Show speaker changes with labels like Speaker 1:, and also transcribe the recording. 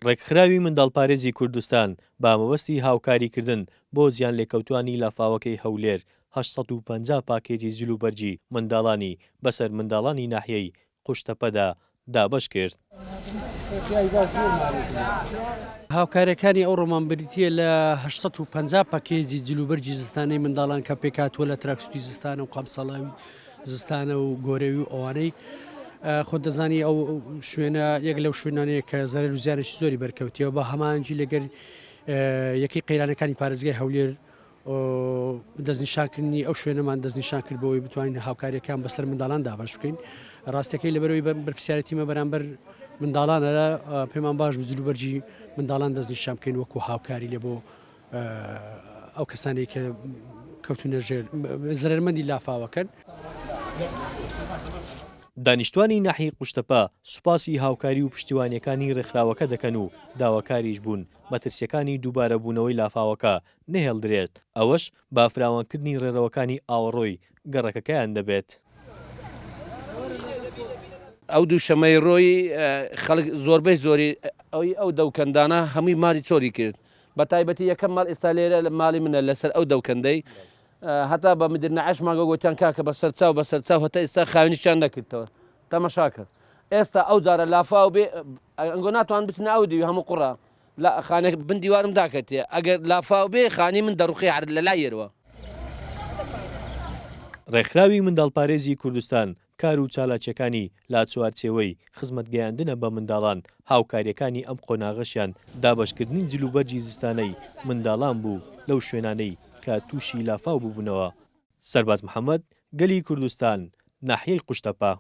Speaker 1: ڕێکخراوی منداڵپارێزی کوردستان با مەبەستی هاوکاریکردن بۆ زیان لێکەوتوانی لافاوەکەی هەولێر 850 پاکێجی جلوبەرجی منداڵانی بەسەر منداڵانی ناحیەی قوشتەپەدا دابەش کرد.
Speaker 2: هاوکاریەکانی ئەو ڕۆمانبریتیە لە 850 پاکێجی جلوبەرجی زستانەی منداڵان کە پێکاتوە لە تراکسوتی زستانە و قامسەڵاوی زستانە و گۆرەوی و ئەوانەی خۆ دەزانی ئەو شوێنە یەک لەو شوێنانەیە کە زەرەر و زیانێکی زۆری بەرکەوتیەوە بە هەمانجی لەگەر یەکەی قەیرانەکانی پارێزگای هەولێر دەستنیشانکردنی ئەو شوێنەمان دەستنیشان کرد بۆەوەی بتوانین هاوکاریەکان بەسەر منداڵان دابش بکەین. ڕاستەکەی لەبەرەوەی بەرپرسیارەتیمە بەرامبەر منداڵانە پێمان باش جلوبەرجی منداڵان دەستنیشان بکەین وەکو هاوکاری لێ بۆ ئەو کەسانی کە کەوتونە ژێر زەرمەندی لافاوەکەن.
Speaker 1: دانیشتوانی ناحیەی قوشتەپە سوپاسی هاوکاری و پشتیوانیەکانی ڕێکخراوەکە دەکەن و داواکاریش بوون مەترسیەکانی دووبارەبوونەوەی لافاوەکە نەهێڵدرێت، ئەوەش با فراوانکردنی ڕێڕەوەکانی ئاوەڕۆی گەڕەکەکەیان دەبێت.
Speaker 3: ئەو دووشەمەی ڕۆی خەڵک زۆربەی زۆری ئەو دەوکەندانە هەمووی ماڵی چۆری کرد بە تایبەتی یەکەم ماڵ ئێستا لێرە لە ماڵی منە لەسەر ئەو دەوکەندەی هەتا بە مدرنەعەش ماگە گوتیان کاکە بە سەرچاو هەتا ئێستا خاوێنیشیان نەکردەوە تەماشا کرد. ئێستا ئەو جارە لافاو بێ ئەنگۆ ناتوان بچنە ئەو دیوی هەموو قوڕا خانێک بن دیوارم داکەتێ ئەگەر لافاو بێ خانی من دەڕوخی عرض لە لایەرەوە.
Speaker 1: ڕێکخراوی منداڵپارێزی کوردستان کار و چالاکیەکانی لاچوارچێوەی خزمەتگەیاندنە بە منداڵان هاوکاریەکانی ئەم قۆناغەشیان دابەشکردنی جلوبەرجی زستانەی منداڵان بوو لەو شوێنانەی کە تووشی لافاو بووبوونەوە. سەرباز محەممەد، گەلی کوردستان، ناحیەی قوشتەپە.